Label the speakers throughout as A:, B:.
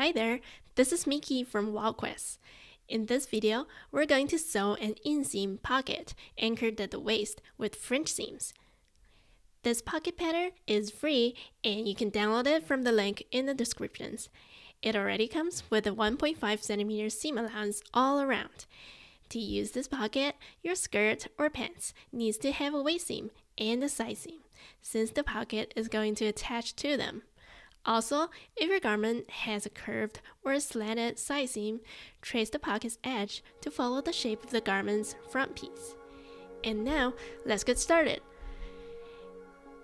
A: Hi there, this is Miki from WildQuest. In this video, we're going to sew an inseam pocket anchored at the waist with French seams. This pocket pattern is free and you can download it from the link in the descriptions. It already comes with a 1.5 centimeter seam allowance all around. To use this pocket, your skirt or pants needs to have a waist seam and a side seam, since the pocket is going to attach to them. Also, if your garment has a curved or a slanted side seam, trace the pocket's edge to follow the shape of the garment's front piece. And now, let's get started.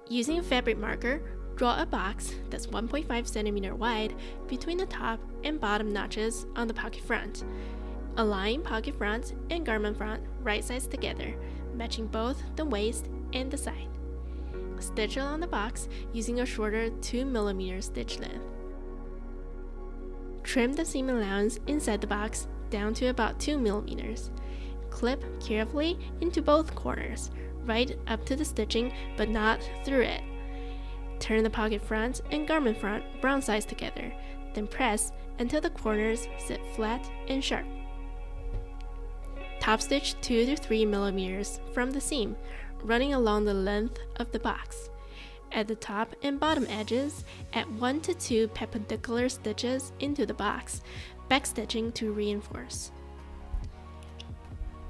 A: Using a fabric marker, draw a box that's 1.5 centimeter wide between the top and bottom notches on the pocket front. Align pocket front and garment front right sides together, matching both the waist and the side. Stitch along the box using a shorter 2mm stitch length. Trim the seam allowance inside the box down to about 2mm. Clip carefully into both corners, right up to the stitching but not through it. Turn the pocket front and garment front brown sides together, then press until the corners sit flat and sharp. Top stitch 2 to 3 millimeters from the seam, running along the length of the box. At the top and bottom edges, add 1 to 2 perpendicular stitches into the box, backstitching to reinforce.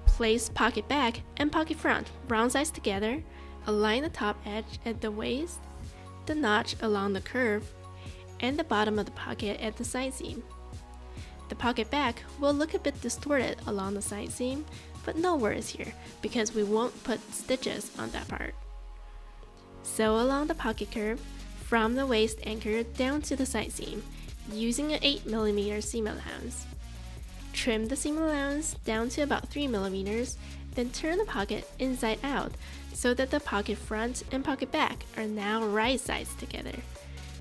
A: Place pocket back and pocket front brown sides together, align the top edge at the waist, the notch along the curve, and the bottom of the pocket at the side seam. The pocket back will look a bit distorted along the side seam, but no worries here because we won't put stitches on that part. Sew along the pocket curve from the waist anchor down to the side seam using an 8mm seam allowance. Trim the seam allowance down to about 3mm, then turn the pocket inside out so that the pocket front and pocket back are now right sides together.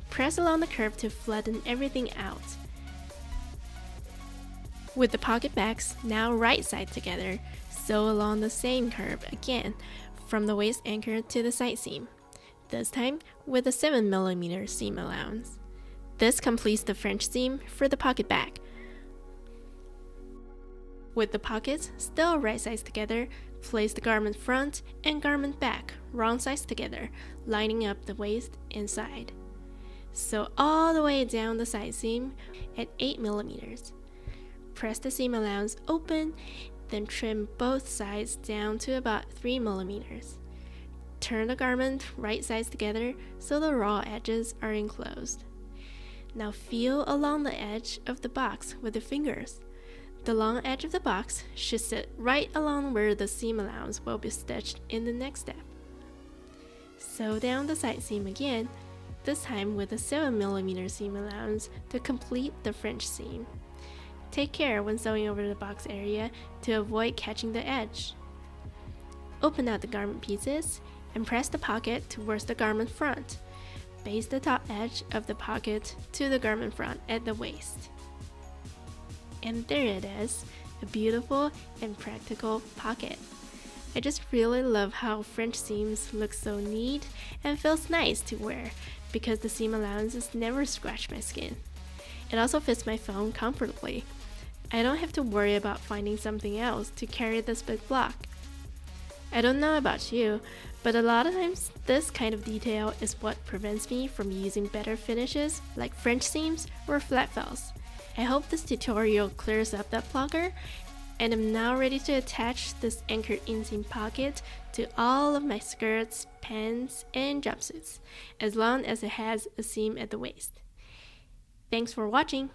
A: Press along the curve to flatten everything out. With the pocket backs now right side together, sew along the same curve again from the waist anchor to the side seam, this time with a 7mm seam allowance. This completes the French seam for the pocket back. With the pockets still right sides together, place the garment front and garment back wrong sides together, lining up the waist and side. Sew all the way down the side seam at 8mm. Press the seam allowance open, then trim both sides down to about 3mm. Turn the garment right sides together so the raw edges are enclosed. Now feel along the edge of the box with the fingers. The long edge of the box should sit right along where the seam allowance will be stitched in the next step. Sew down the side seam again, this time with a 7mm seam allowance to complete the French seam. Take care when sewing over the box area to avoid catching the edge. Open out the garment pieces and press the pocket towards the garment front. Base the top edge of the pocket to the garment front at the waist. And there it is, a beautiful and practical pocket. I just really love how French seams look so neat and feels nice to wear because the seam allowances never scratch my skin. It also fits my phone comfortably. I don't have to worry about finding something else to carry this big block. I don't know about you, but a lot of times this kind of detail is what prevents me from using better finishes like French seams or flat fells. I hope this tutorial clears up that blocker, and I'm now ready to attach this anchored inseam pocket to all of my skirts, pants, and jumpsuits, as long as it has a seam at the waist. Thanks for watching!